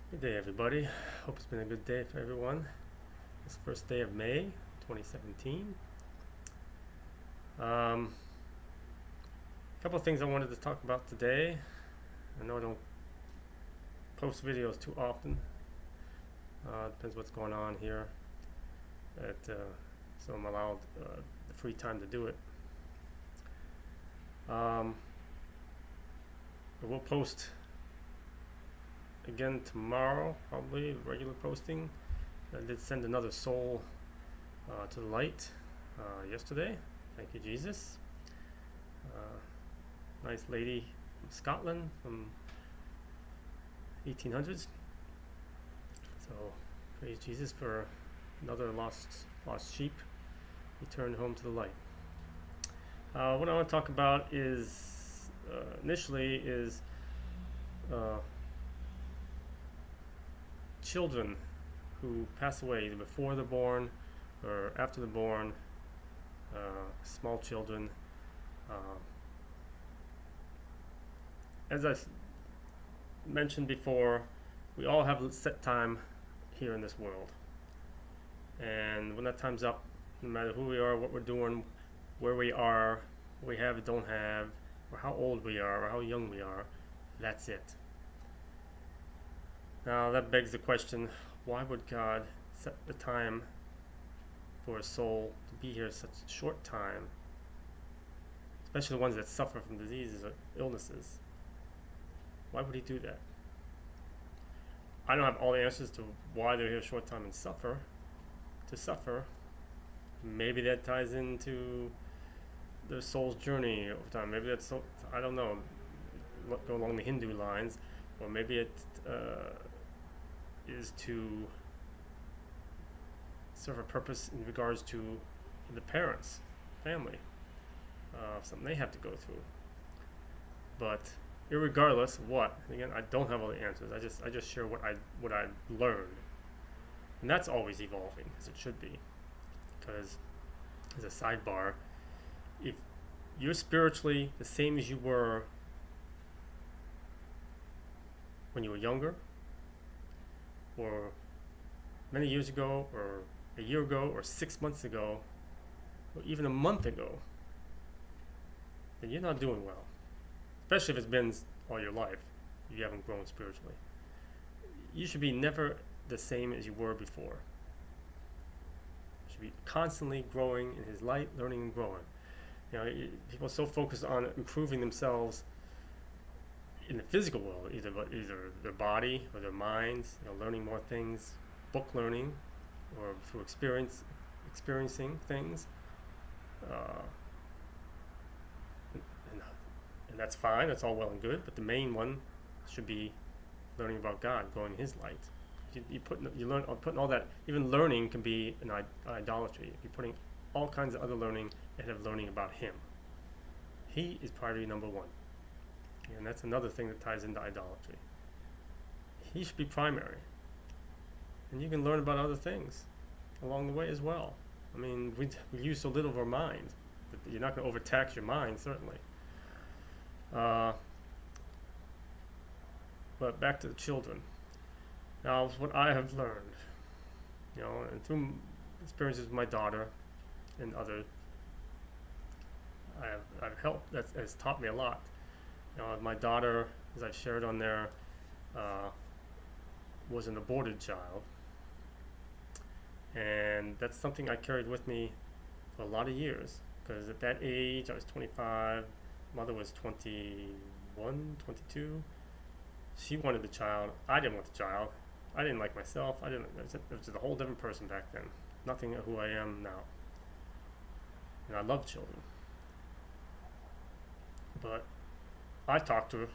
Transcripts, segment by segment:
Good day, everybody. Hope it's been a good day for everyone. It's the first day of May 2017. A couple of things I wanted to talk about today. I know I don't post videos too often. Depends what's going on here. So I'm allowed the free time to do it. But we'll post again tomorrow, probably regular posting. I did send another soul to the light yesterday. Thank you, Jesus. Nice lady from Scotland from 1800s. So praise Jesus for another lost sheep returned home to the light. What I want to talk about is initially is children who pass away either before they're born or after they're born, small children. As I mentioned before, we all have a set time here in this world. And when that time's up, no matter who we are, what we're doing, where we are, what we have or don't have, or how old we are, or how young we are, that's it. Now that begs the question, why would God set the time for a soul to be here such a short time, especially the ones that suffer from diseases or illnesses? Why would he do that? I don't have all the answers to why they're here a short time and suffer. Maybe that ties into their soul's journey over time. Maybe that's, I don't know, go along the Hindu lines, or maybe it is to serve a purpose in regards to the parents, family, something they have to go through. But irregardless of what, again, I don't have all the answers. I just share what I learned, and that's always evolving, as it should be. Because, as a sidebar, if you're spiritually the same as you were when you were younger, or many years ago, or a year ago, or 6 months ago, or even a month ago, then you're not doing well. Especially if it's been all your life, you haven't grown spiritually. You should be never the same as you were before. You should be constantly growing in His light, learning and growing. You know, people are so focused on improving themselves in the physical world, either their body or their minds, learning more things, book learning, or through experiencing things. And that's fine, that's all well and good, but the main one should be learning about God, growing His light. Putting all that, even learning can be an idolatry. If you're putting all kinds of other learning ahead of learning about Him. He is priority number one. And that's another thing that ties into idolatry. He should be primary. And you can learn about other things along the way as well. I mean, we use so little of our mind. But you're not going to overtax your mind, certainly. But back to the children. Now, what I have learned, and through experiences with my daughter and others, I've helped. That has taught me a lot. My daughter, as I've shared on there, was an aborted child, and that's something I carried with me for a lot of years. Because at that age, I was 25. Mother was 21, 22. She wanted the child. I didn't want the child. I didn't like myself. It was just a whole different person back then. Nothing who I am now. And I love children. But I talked her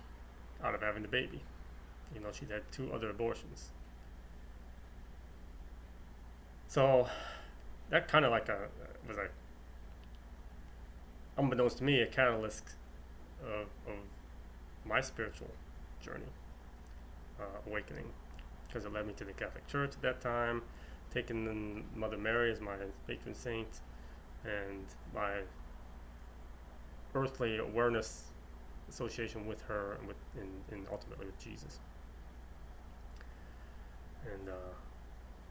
out of having the baby. She'd had 2 other abortions. So that kind of was unbeknownst to me, a catalyst of my spiritual journey, awakening, because it led me to the Catholic Church at that time, taking Mother Mary as my patron saint, and my earthly awareness association with her and ultimately with Jesus.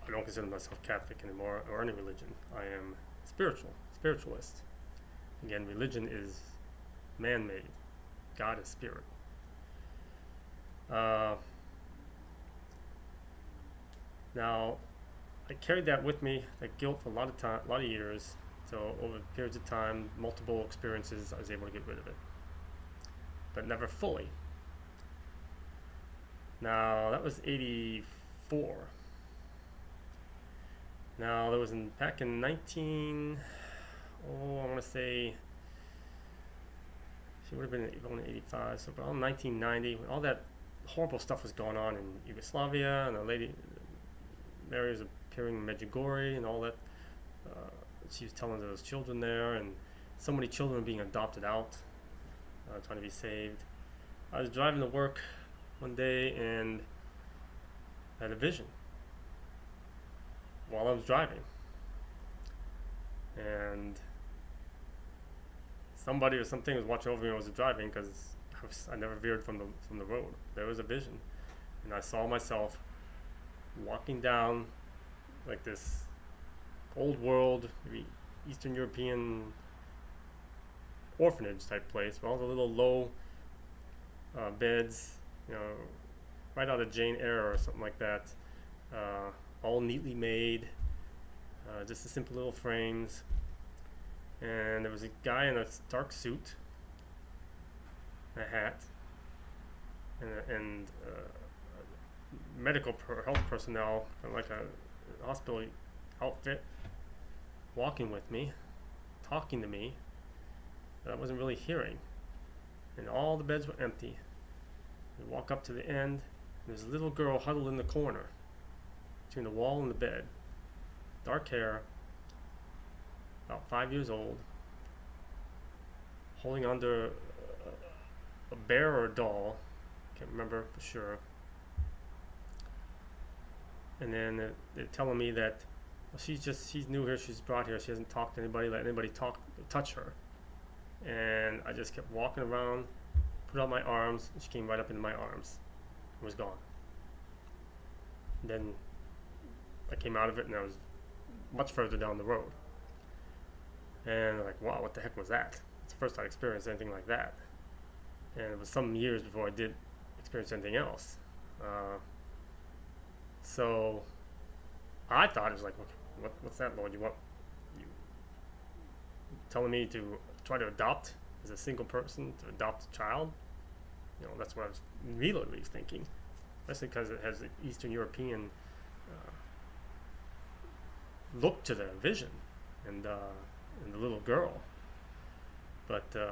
I don't consider myself Catholic anymore or any religion. I am spiritualist. Again, religion is man-made. God is spirit. Now, I carried that with me, that guilt, for a lot of years. So over periods of time, multiple experiences, I was able to get rid of it, but never fully. Now that was '84. Now there was back in I want to say, she would have been born in '85, so around 1990, when all that horrible stuff was going on in Yugoslavia, and a lady, Mary was appearing in Medjugorje, and all that. She was telling those children there, and so many children were being adopted out, trying to be saved. I was driving to work one day and I had a vision while I was driving, and somebody or something was watching over me when I was driving, because I never veered from the road. There was a vision, and I saw myself walking down like this old world, maybe Eastern European orphanage type place, with all the little low beds, right out of Jane Eyre or something like that, all neatly made, just the simple little frames. And there was a guy in a dark suit, a hat, and health personnel, kind of like a hospital outfit, walking with me, talking to me, that I wasn't really hearing. And all the beds were empty. We walk up to the end, and there's a little girl huddled in the corner between the wall and the bed. Dark hair, about 5 years old, holding under a bear or a doll, can't remember for sure. And then they're telling me that, well, she's new here, she's brought here, she hasn't talked to anybody, let anybody touch her. And I just kept walking around, put out my arms, and she came right up into my arms and was gone. And then I came out of it, and I was much further down the road. And I'm like, wow, what the heck was that? It's the first I'd experienced anything like that. And it was some years before I did experience anything else. So I thought it was like, what's that, Lord? You telling me to try to adopt as a single person, to adopt a child? That's what I was immediately thinking, especially because it has the Eastern European look to the vision and the little girl. But as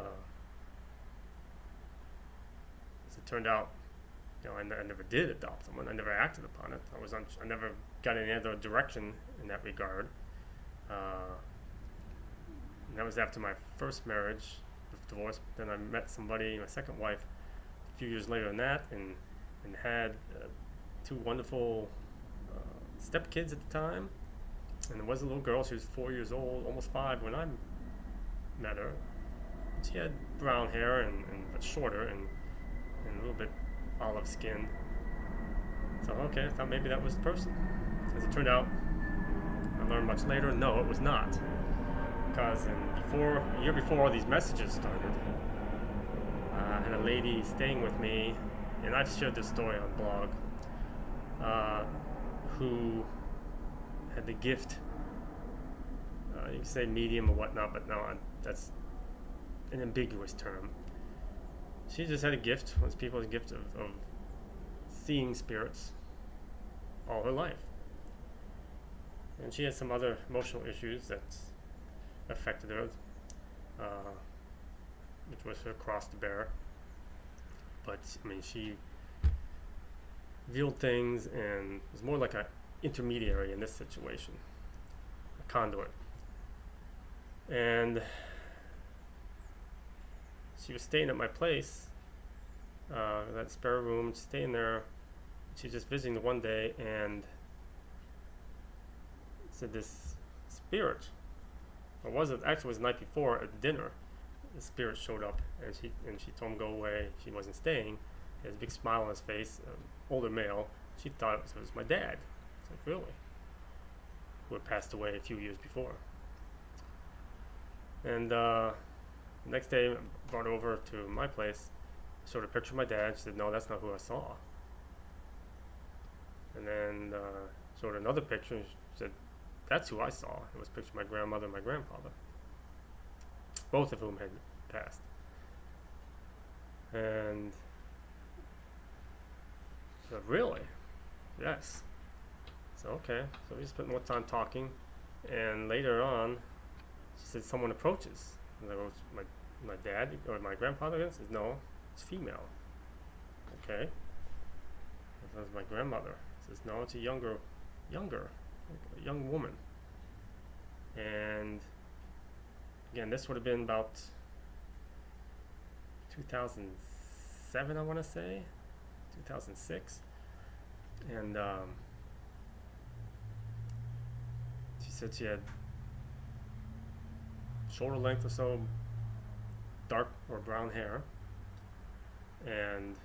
it turned out, I never did adopt someone. I never acted upon it. I never got any other direction in that regard. And that was after my first marriage, divorce. Then I met somebody, my second wife, a few years later than that, and had two wonderful stepkids at the time. And there was a little girl. She was 4 years old, almost 5 when I met her. She had brown hair but shorter and a little bit olive skin. So okay, I thought maybe that was the person. As it turned out, I learned much later, no, it was not. Because a year before all these messages started, I had a lady staying with me, and I've shared this story on blog, who had the gift, you can say medium or whatnot, but no, that's an ambiguous term. She just had a gift, was people's gift of seeing spirits all her life. And she had some other emotional issues that affected her, which was her cross to bear. But, she revealed things and was more like an intermediary in this situation, a conduit. And she was staying at my place, that spare room, staying there. She was just visiting the one day, and said this spirit, or was it actually, it was the night before at dinner, the spirit showed up, and she told him go away. She wasn't staying. He had a big smile on his face, older male. She thought it was my dad. It's like, really? Who had passed away a few years before. And the next day, I brought her over to my place, showed her a picture of my dad. She said, no, that's not who I saw. And then showed her another picture, and she said, that's who I saw. It was a picture of my grandmother and my grandfather, both of whom had passed. And I said, really? Yes. So okay, so we spent more time talking, and later on, she said someone approaches. And I go, my dad or my grandfather? She says, no, it's female. Okay. That was my grandmother. She says, no, it's a younger, a young woman. And again, this would have been about 2007, I want to say, 2006, and she said she had shoulder length or so dark or brown hair, and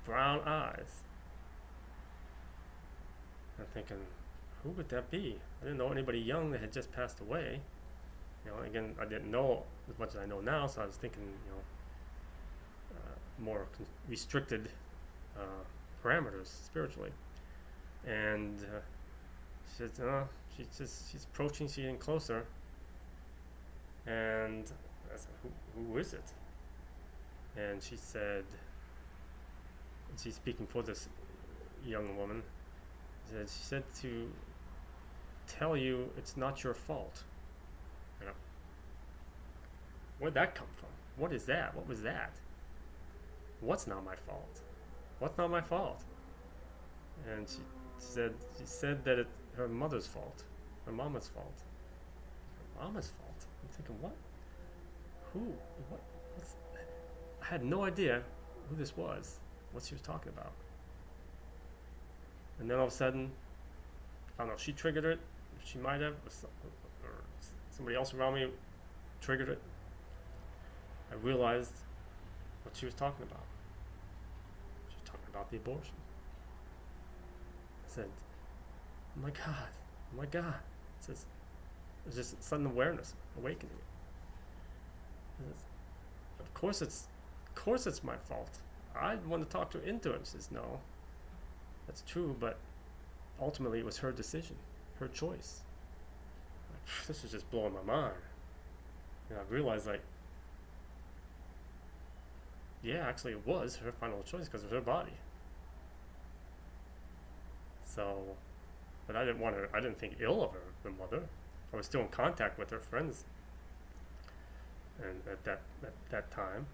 brown eyes. I'm thinking, who would that be? I didn't know anybody young that had just passed away. You know, again, I didn't know as much as I know now, so I was thinking, more restricted parameters spiritually. And she said, she's approaching, she's getting closer. And I said, who is it? And she said, she's speaking for this young woman, she said to tell you it's not your fault. You know, where'd that come from? What is that? What was that? What's not my fault? What's not my fault? And she said that it's her mother's fault, her mama's fault. Her mama's fault? I'm thinking, what? Who? What? I had no idea who this was, what she was talking about. And then all of a sudden, I don't know, she triggered it. She might have, or somebody else around me triggered it. I realized what she was talking about. She was talking about the abortion. I said, oh my God. It says, it's just sudden awareness, awakening. Of course it's my fault. I want to talk her into it. She says, no, that's true, but ultimately it was her decision, her choice. Like, this is just blowing my mind. And I realized, like, yeah, actually it was her final choice because it was her body. So, but I didn't think ill of her, the mother. I was still in contact with her friends. And at that time,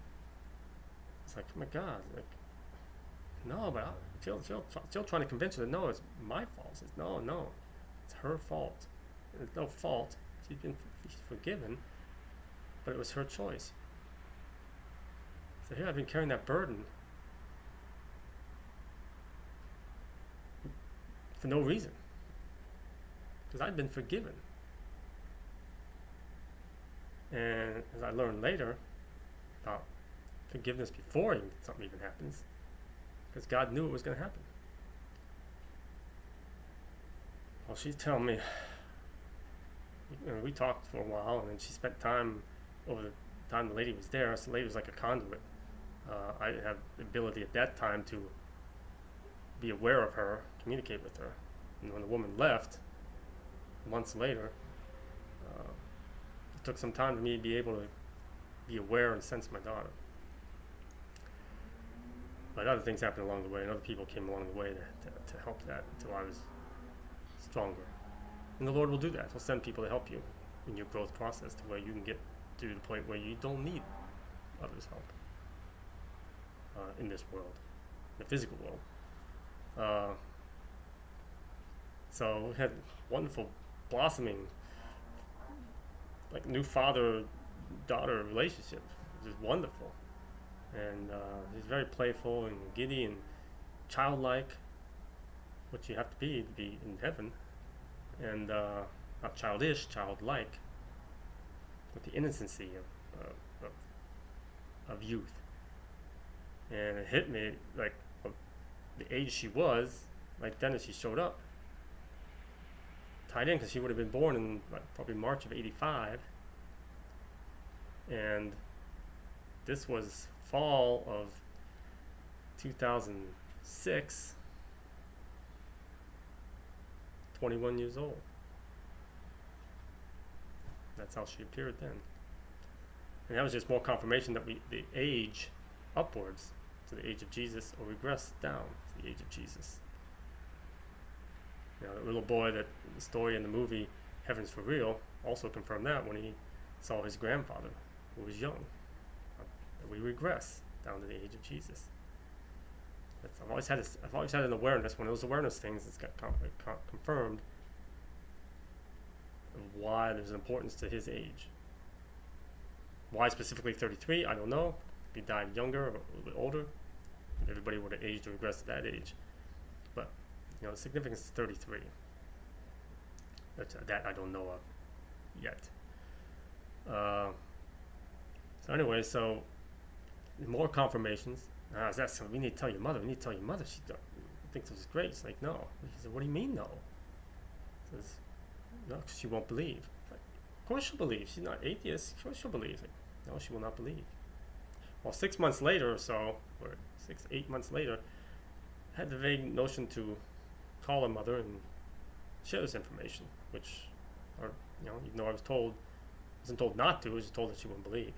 it's like, oh my God, like, no, but still trying to convince her that no, it's my fault. Says, no, it's her fault. There's no fault. She's forgiven, but it was her choice. So here I've been carrying that burden for no reason, because I'd been forgiven. And as I learned later about forgiveness before something even happens, because God knew it was going to happen. Well, she's telling me, we talked for a while, and then she spent time over the time the lady was there. So the lady was like a conduit. I didn't have the ability at that time to be aware of her, communicate with her. And when the woman left, months later, it took some time for me to be able to be aware and sense my daughter. But other things happened along the way, and other people came along the way to help that until I was stronger. And the Lord will do that. He'll send people to help you in your growth process to where you can get to the point where you don't need others' help in this world, the physical world. So we had wonderful blossoming, like new father-daughter relationship, which is wonderful. And he's very playful and giddy and childlike, which you have to be in heaven. And not childish, childlike, with the innocency of youth. And it hit me like, the age she was right then as she showed up tied in, because she would have been born in probably March of '85, and this was fall of 2006. 21 years old. That's how she appeared then. And that was just more confirmation that the age upwards to the age of Jesus, or regress down to the age of Jesus. Now, the little boy, that the story in the movie Heaven's for Real, also confirmed that when he saw his grandfather, who was young. We regress down to the age of Jesus. I've always had an awareness. One of those awareness things that's got confirmed of why there's an importance to his age. Why specifically 33? I don't know. If he died younger or a little bit older, everybody would have aged or regressed to that age. But the significance is 33. That I don't know of yet. So anyway, more confirmations. That's something we need to tell your mother. We need to tell your mother. She thinks this is great. It's like, no. He said, what do you mean, no? He says, no, because she won't believe. Like, of course she'll believe. She's not atheist. Of course she'll believe. Like, no, she will not believe. Well, 6 months later or so, or 8 months later, I had the vague notion to call her mother and share this information, which, even though I wasn't told not to, I was just told that she wouldn't believe.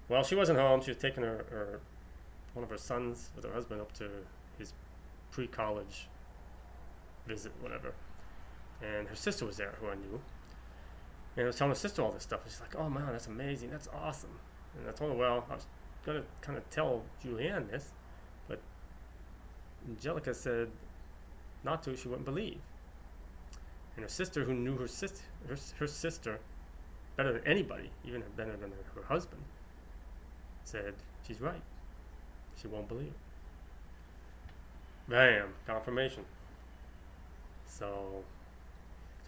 Well, she wasn't home. She was taking one of her sons with her husband up to his pre-college visit, whatever. And her sister was there, who I knew. And I was telling her sister all this stuff. And she's like, oh, man, that's amazing. That's awesome. And I told her, well, I was going to kind of tell Julianne this, but Angelica said not to. She wouldn't believe. And her sister, who knew her sister better than anybody, even better than her husband, said, she's right. She won't believe. Bam, confirmation. So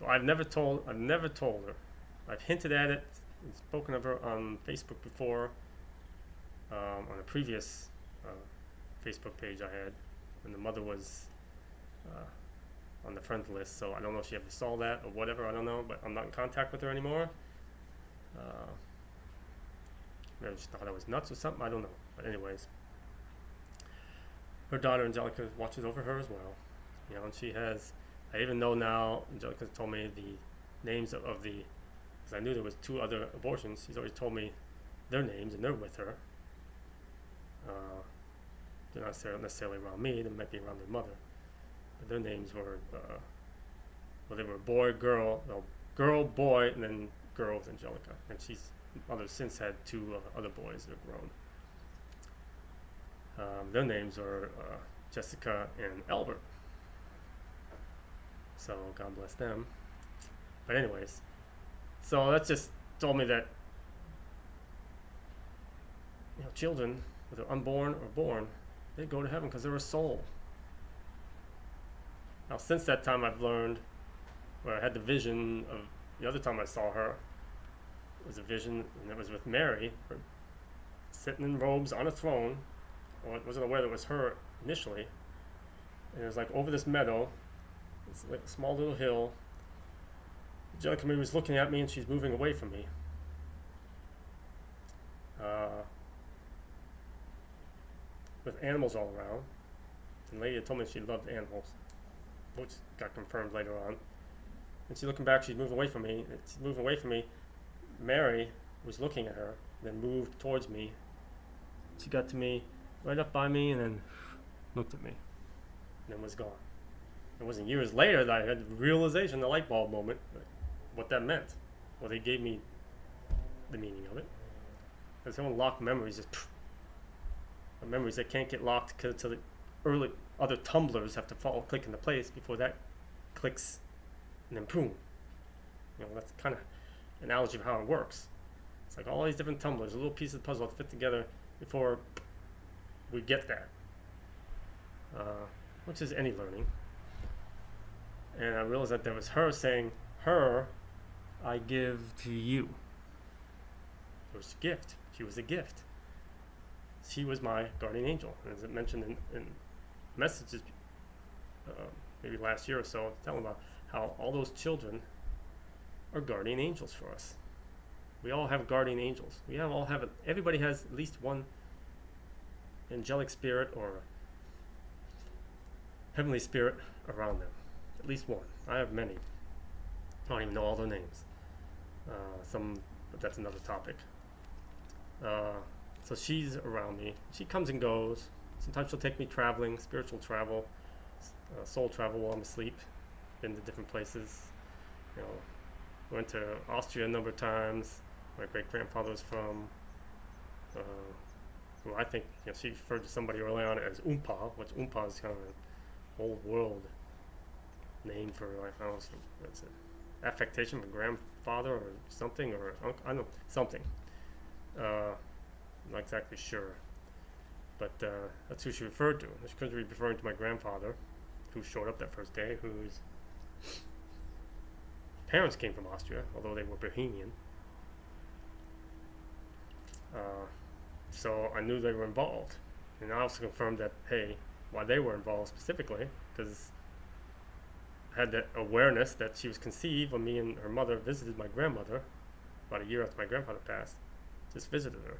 I've never told her. I've hinted at it and spoken of her on Facebook before, on a previous Facebook page I had when the mother was on the friend list. So I don't know if she ever saw that or whatever. I don't know, but I'm not in contact with her anymore. Maybe she thought I was nuts or something. I don't know. But anyways, her daughter Angelica watches over her as well. And she has. I even know now. Angelica told me the names of the. Because I knew there was 2 other abortions. She's always told me their names, and they're with her. They're not necessarily around me. They might be around their mother. But their names were. They were boy, girl, boy, and then girl with Angelica. And she's mother since had 2 other boys that have grown. Their names are Jessica and Albert. So God bless them. But anyways, so that just told me that children, whether unborn or born, they go to heaven because they're a soul. Now since that time I've learned, where I had the vision of the other time I saw her, it was a vision, and it was with Mary, sitting in robes on a throne. Well, I wasn't aware that it was her initially. And it was like over this meadow, this like small little hill. Angelica Marie was looking at me, and she's moving away from me. With animals all around. And the lady had told me she loved animals, which got confirmed later on. And she's looking back, she's moving away from me. She's moving away from me. Mary was looking at her, then moved towards me. She got to me, right up by me, and then looked at me, and then was gone. It wasn't years later that I had the realization, the light bulb moment, what that meant. Well, they gave me the meaning of it. Because they don't lock memories, just memories that can't get locked until the early other tumblers have to click into place before that clicks, and then boom. That's kind of analogy of how it works. It's like all these different tumblers, a little piece of the puzzle to fit together before we get that, which is any learning. And I realized that there was her saying, her, I give to you. It was a gift. She was a gift. She was my guardian angel. And as it mentioned in messages, maybe last year or so, telling about how all those children are guardian angels for us. We all have guardian angels. Everybody has at least one angelic spirit or heavenly spirit around them. At least one. I have many. I don't even know all their names. But that's another topic. So she's around me. She comes and goes. Sometimes she'll take me traveling, spiritual travel, soul travel while I'm asleep, been to different places. Went to Austria a number of times. My great grandfather was from. Who I think she referred to somebody early on as Oompa, which Oompa is kind of an old world name for I don't know what's it, affectation of a grandfather or something or I don't know something. Not exactly sure, but that's who she referred to. She could be referring to my grandfather, who showed up that first day, whose parents came from Austria, although they were Bohemian. So I knew they were involved, and I also confirmed that why they were involved specifically, because I had that awareness that she was conceived when me and her mother visited my grandmother about a year after my grandfather passed. Just visited her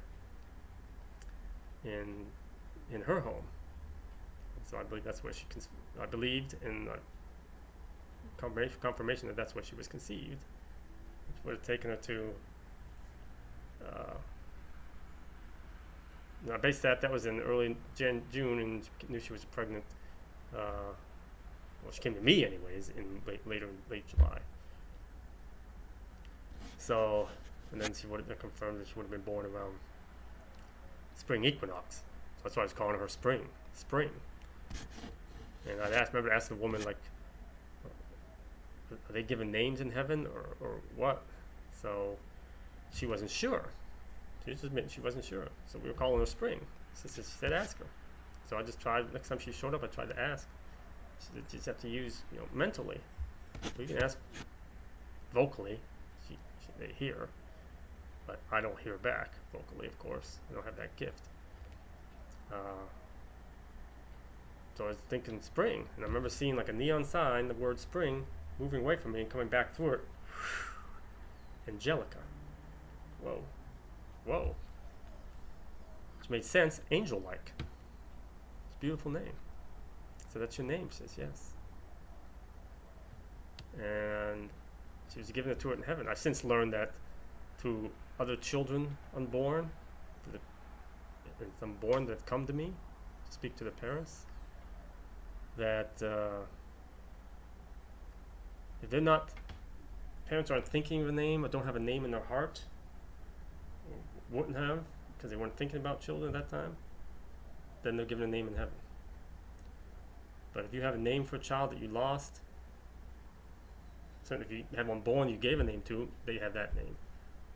in her home. So I believe that's where I believed in confirmation that that's where she was conceived, which would have taken her to. I based that was in early June, and knew she was pregnant. She came to me anyways in late July. So, and then she would have confirmed that she would have been born around spring equinox. So that's why I was calling her Spring. And remember asking the woman, like, are they given names in heaven or what? So she wasn't sure. She just admitted she wasn't sure. So we were calling her Spring. So she said, ask her. So I just tried, next time she showed up, I tried to ask. She said, you just have to use, mentally. We can ask vocally. They hear. But I don't hear back vocally, of course. I don't have that gift. So I was thinking spring. And I remember seeing like a neon sign, the word spring, moving away from me and coming back through it. Angelica. Whoa. Which made sense, angel-like. It's a beautiful name. So that's your name, she says, yes. And she was giving it to her in heaven. I've since learned that through other children unborn, unborn that come to me to speak to their parents, that if parents aren't thinking of a name or don't have a name in their heart, wouldn't have, because they weren't thinking about children at that time, then they're given a name in heaven. But if you have a name for a child that you lost, certainly if you had one born you gave a name to, they have that name.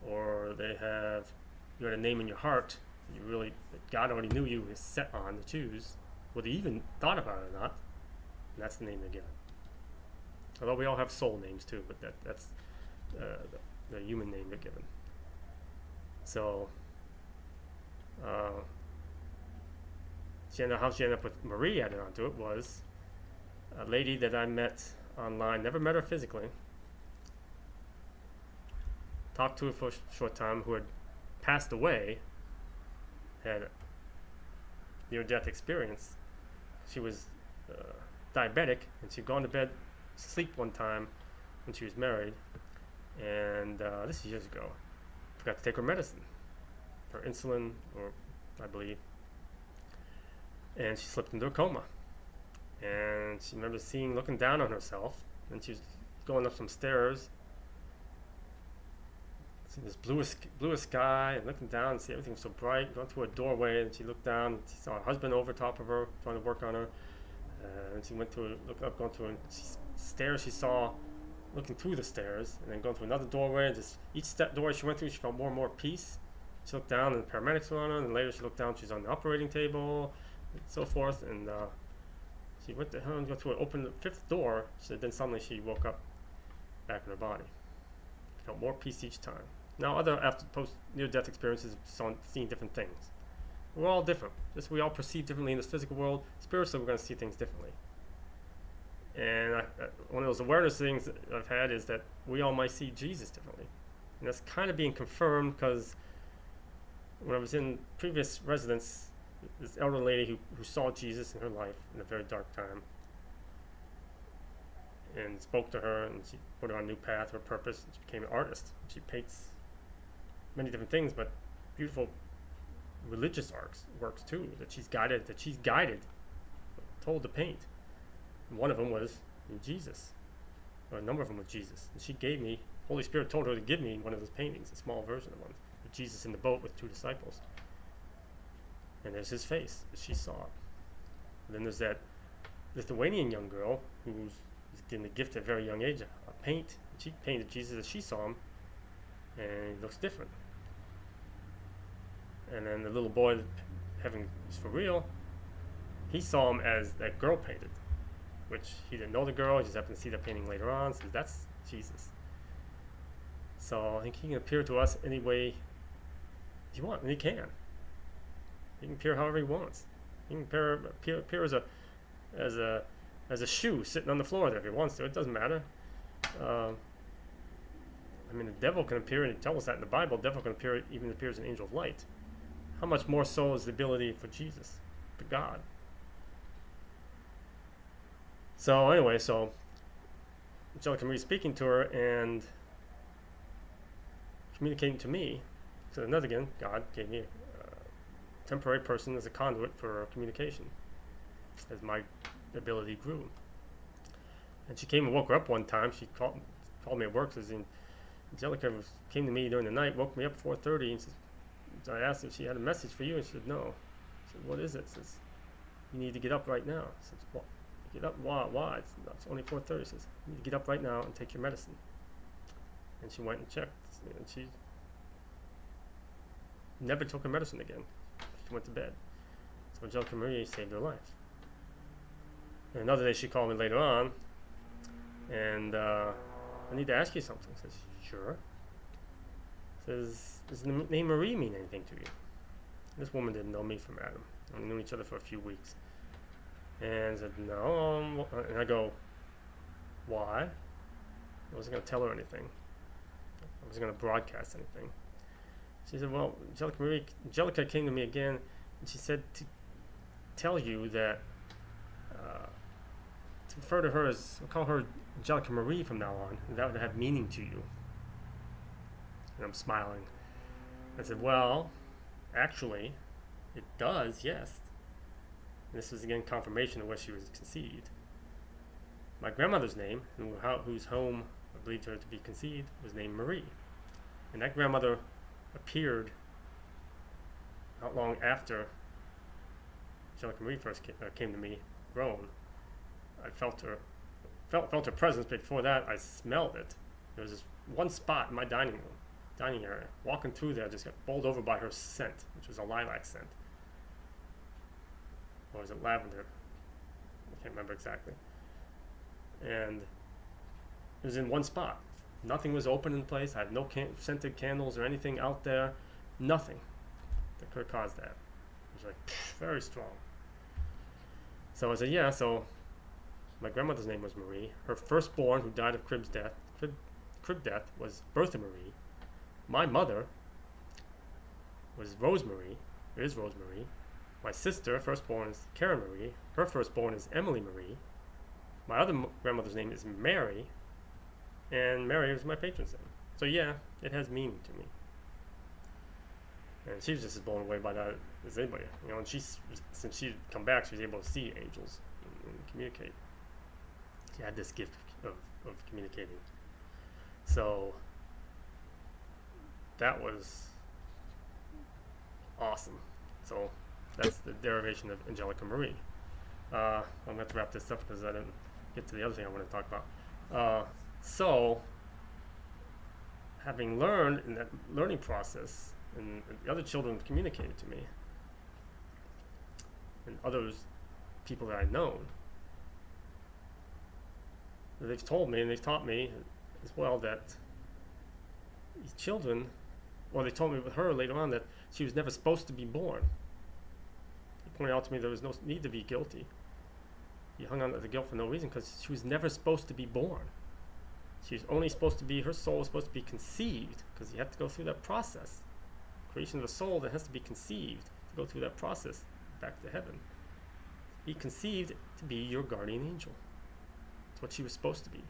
Or you had a name in your heart, God already knew you was set on to choose, whether you even thought about it or not, and that's the name they're given. Although we all have soul names too, but that's the human name they're given. So, how she ended up with Marie added onto it was a lady that I met online, never met her physically, talked to her for a short time, who had passed away, had near-death experience. She was diabetic, and she'd gone to bed, sleep one time when she was married, and this is years ago. Forgot to take her medicine, her insulin, I believe, and she slipped into a coma. And she remembers looking down on herself, and she was going up some stairs, seeing this bluest sky, and looking down and see everything was so bright, going through a doorway, and she looked down, and she saw her husband over top of her, trying to going through stairs she saw, looking through the stairs, and then going through another doorway, and just each doorway she went through, she felt more and more peace. She looked down, and the paramedics were on her, and later she looked down, she's on the operating table, and so forth, and she went to her and opened the fifth door. Then suddenly she woke up back in her body. Felt more peace each time. Now, post near-death experiences, seeing different things. We're all different. Just we all perceive differently in this physical world. Spiritually, we're going to see things differently. And one of those awareness things that I've had is that we all might see Jesus differently. And that's kind of being confirmed because when I was in previous residence, this elderly lady who saw Jesus in her life in a very dark time and spoke to her, and she put her on a new path, her purpose, and she became an artist. She paints many different things, but beautiful religious works too, that she's guided, told to paint. And one of them was Jesus, or a number of them was Jesus. And she gave me, Holy Spirit told her to give me one of those paintings, a small version of one, with Jesus in the boat with two disciples. And there's his face, that she saw. And then there's that Lithuanian young girl who's getting the gift at a very young age, a paint. And she painted Jesus as she saw him, and he looks different. And then the little boy having this for real, he saw him as that girl painted, which he didn't know the girl, he just happened to see that painting later on, so that's Jesus. So I think he can appear to us any way he wants, and he can. He can appear however he wants. He can appear as a shoe sitting on the floor there if he wants to. It doesn't matter. I mean, the devil can appear, and he tells us that in the Bible. The devil can appear, even appears an angel of light. How much more so is the ability for Jesus, for God? So anyway, Angelica Marie speaking to her and communicating to me. So another again, God gave me a temporary person as a conduit for communication as my ability grew. And she came and woke her up one time. She called me at work. Says, Angelica came to me during the night, woke me up at 4:30, and says, I asked if she had a message for you, and she said no. I said, what is it? She says, you need to get up right now. I said, well, get up? Why? It's only 4:30. She says, you need to get up right now and take your medicine. And she went and checked, and she never took her medicine again. She went to bed. So Angelica Marie saved her life. And another day she called me later on, and I need to ask you something. I says, sure. Says, does the name Marie mean anything to you? This woman didn't know me from Adam. We knew each other for a few weeks. And I said, no. And I go, why? I wasn't going to tell her anything. I wasn't going to broadcast anything. She said, well, Angelica came to me again, and she said to tell you that, to refer to her as, I'll call her Angelica Marie from now on, and that would have meaning to you. And I'm smiling. I said, well, actually, it does, yes. And this was again confirmation of where she was conceived. My grandmother's name, whose home I believed her to be conceived, was named Marie. And that grandmother appeared not long after Angelica Marie first came to me, grown. I felt her presence, but before that I smelled it. There was this one spot in my dining area. Walking through there, I just got bowled over by her scent, which was a lilac scent. Or was it lavender? I can't remember exactly. And it was in one spot. Nothing was open in the place. I had no scented candles or anything out there. Nothing that could have caused that. It was like very strong. So I said, yeah, so my grandmother's name was Marie. Her firstborn, who died of crib death, was Bertha Marie. My mother was Rosemary. It is Rosemary. My sister, firstborn, is Karen Marie. Her firstborn is Emily Marie. My other grandmother's name is Mary. And Mary was my patron's name. So yeah, it has meaning to me. And she was just as blown away by that as anybody. You know, and since she'd come back, she was able to see angels and communicate. She had this gift of communicating. So that was awesome. So that's the derivation of Angelica Marie. I'm going to have to wrap this up because I didn't get to the other thing I want to talk about. So having learned in that learning process, and the other children communicated to me, and others, people that I've known, they've told me and they've taught me as well that these children, well, they told me with her later on that she was never supposed to be born. pointed out to me there was no need to be guilty. He hung on to the guilt for no reason because she was never supposed to be born. She was only supposed to be, her soul was supposed to be conceived, because you have to go through that process. Creation of a soul that has to be conceived to go through that process back to heaven. Be conceived to be your guardian angel. That's what she was supposed to be.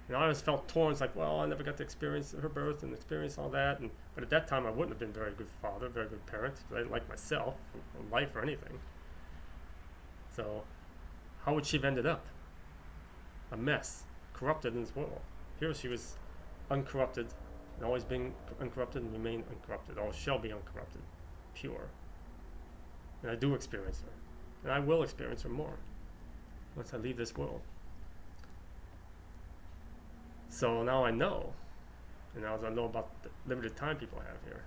And I always felt torn. It's like, well, I never got to experience her birth and experience all that. But at that time, I wouldn't have been a very good father, very good parent, because I didn't like myself, or life, or anything. So, how would she have ended up? A mess, corrupted in this world. Here she was uncorrupted, and always been uncorrupted and remain uncorrupted. All shall be uncorrupted, pure. And I do experience her. And I will experience her more once I leave this world. So now I know. And now I know about the limited time people have here.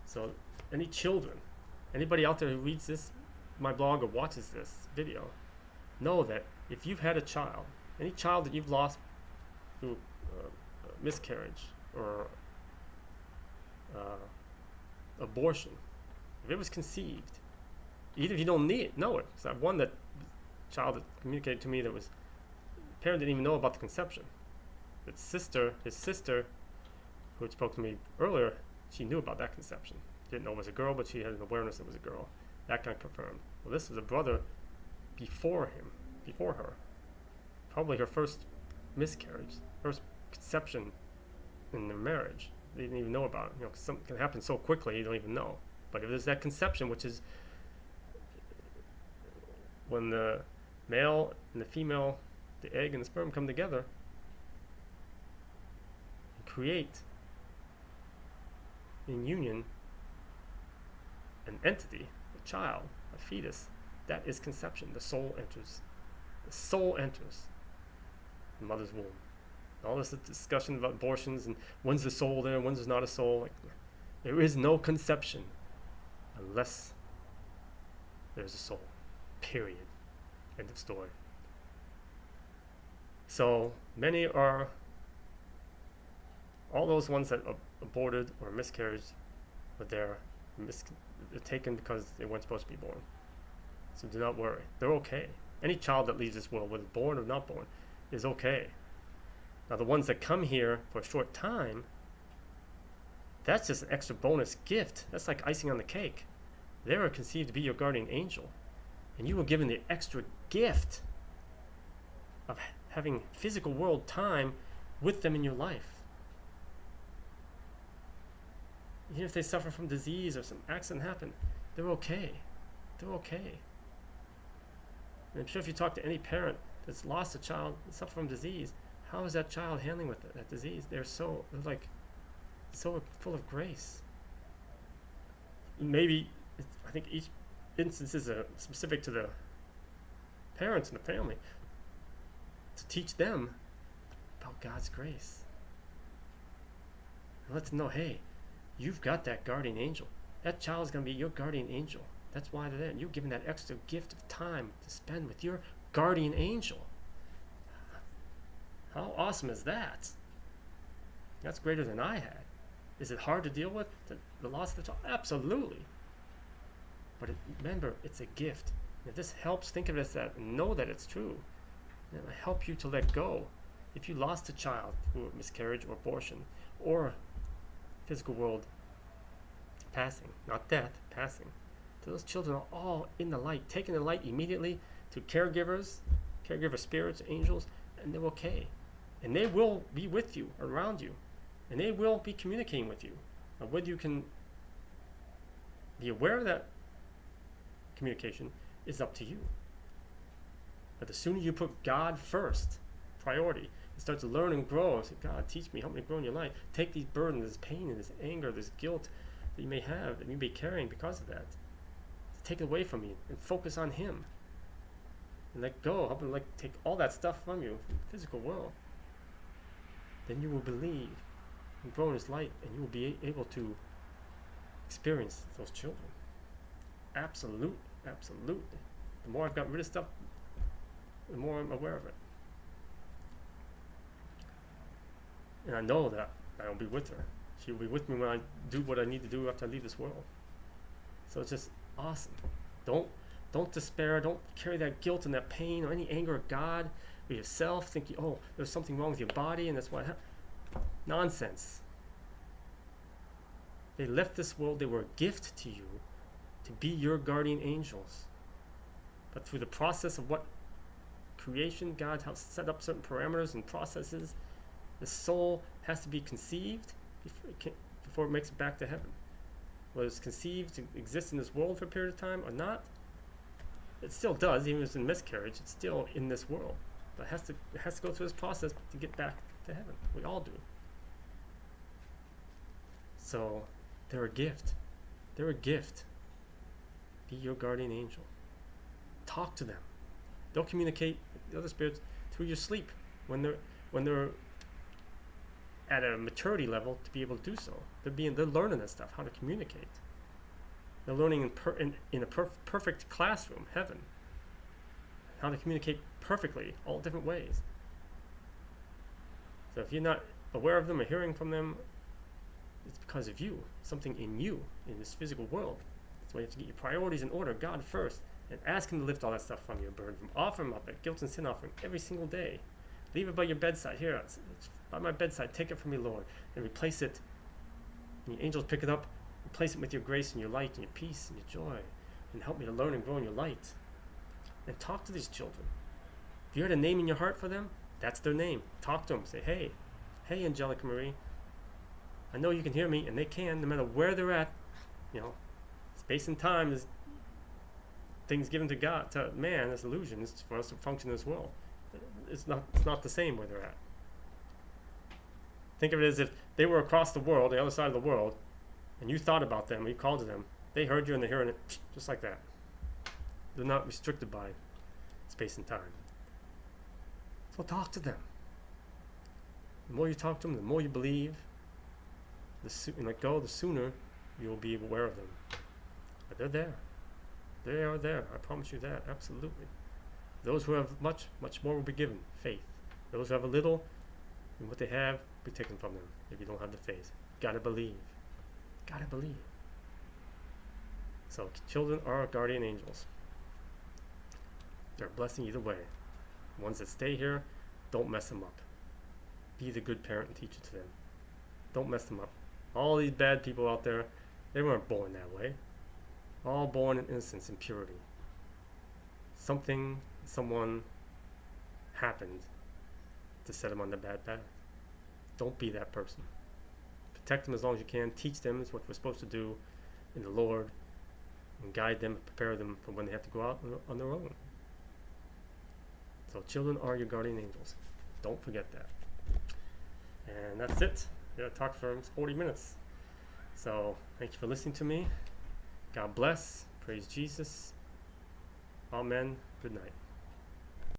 So any children, anybody out there who reads this, my blog, or watches this video, know that if you've had a child, any child that you've lost through miscarriage or abortion, if it was conceived, even if you don't know it, because I have one child that communicated to me that was, parent didn't even know about the conception. His sister, who had spoke to me earlier, she knew about that conception. Didn't know it was a girl, but she had an awareness it was a girl. That got confirmed. Well, this was a brother before her. Probably her first miscarriage, first conception in their marriage. They didn't even know about it. You know, something can happen so quickly you don't even know. But if there's that conception, which is when the male and the female, the egg and the sperm come together, and create in union an entity, a child, a fetus, that is conception. The soul enters. The soul enters the mother's womb. All this discussion about abortions and when's the soul there, when's there's not a soul. Like, there is no conception unless there's a soul. Period. End of story. So many are, all those ones that aborted or miscarried, but they're taken because they weren't supposed to be born. So do not worry. They're okay. Any child that leaves this world, whether born or not born, is okay. Now the ones that come here for a short time, that's just an extra bonus gift. That's like icing on the cake. They were conceived to be your guardian angel. And you were given the extra gift of having physical world time with them in your life. Even if they suffer from disease or some accident happen, they're okay. They're okay. And I'm sure if you talk to any parent that's lost a child and suffer from disease, how is that child handling with that disease? They're so full of grace. Maybe I think each instance is specific to the parents and the family, to teach them about God's grace. And let them know, hey, you've got that guardian angel. That child is going to be your guardian angel. That's why they're there. You're given that extra gift of time to spend with your guardian angel. How awesome is that? That's greater than I had. Is it hard to deal with, the loss of the child? Absolutely. But remember, it's a gift. If this helps, think of it as that, and know that it's true. And it'll help you to let go. If you lost a child through miscarriage or abortion, or physical world passing, not death, passing, those children are all in the light, taking the light immediately to caregivers, caregiver spirits, angels, and they're okay. And they will be with you, around you, and they will be communicating with you. Now, whether you can be aware of that communication is up to you. But the sooner you put God first, priority, and start to learn and grow, and say, God, teach me, help me grow in your life. Take these burdens, this pain, and this anger, this guilt that you may have, that you may be carrying because of that. Take it away from you and focus on Him. And let go, help Him take all that stuff from you, from the physical world. Then you will believe and grow in His light, and you will be able to experience those children. Absolutely. The more I've gotten rid of stuff, the more I'm aware of it. And I know that I will be with her. She will be with me when I do what I need to do after I leave this world. So it's just Awesome. Don't despair. Don't carry that guilt and that pain or any anger at God or yourself, thinking, oh, there's something wrong with your body and that's why. Nonsense. They left this world. They were a gift to you to be your guardian angels. But through the process of what creation, God has set up certain parameters and processes. The soul has to be conceived before it makes it back to heaven. Whether it's conceived to exist in this world for a period of time or not, it still does. Even if it's in miscarriage, it's still in this world. But it has to go through this process to get back to heaven. We all do. So they're a gift. They're a gift. Be your guardian angel. Talk to them. They'll communicate with the other spirits through your sleep when they're at a maturity level to be able to do so. They're learning that stuff, how to communicate. They're learning in a perfect classroom, heaven, how to communicate perfectly, all different ways. So if you're not aware of them or hearing from them, it's because of you, something in you, in this physical world. That's why you have to get your priorities in order, God first, and ask Him to lift all that stuff from your burden. Offer Him up a guilt and sin offering every single day. Leave it by your bedside. Here, it's by my bedside. Take it from me, Lord, and replace it. And your angels pick it up, replace it with your grace and your light and your peace and your joy, and help me to learn and grow in your light. And talk to these children. If you had a name in your heart for them, that's their name. Talk to them. Say, hey, Angelica Marie, I know you can hear me, and they can, no matter where they're at. You know, space and time is things given to God, to man, as illusions for us to function in this world. It's not the same where they're at. Think of it as if they were across the world, the other side of the world, and you thought about them, or you called to them. They heard you and they're hearing it just like that. They're not restricted by space and time. So talk to them. The more you talk to them, the more you believe, and let go, the sooner you'll be aware of them. But they're there. They are there. I promise you that. Absolutely. Those who have much, much more will be given. Faith. Those who have a little, and what they have will be taken from them if you don't have the faith. Gotta believe. Gotta believe. So children are guardian angels. They're a blessing either way. The ones that stay here, don't mess them up. Be the good parent and teacher to them. Don't mess them up. All these bad people out there, they weren't born that way. All born in innocence and purity. Someone happened to set them on the bad path. Don't be that person. Protect them as long as you can. Teach them is what we're supposed to do in the Lord, and guide them, prepare them for when they have to go out on their own. So children are your guardian angels. Don't forget that. And that's it. I talked for 40 minutes. So thank you for listening to me. God bless. Praise Jesus. Amen. Good night.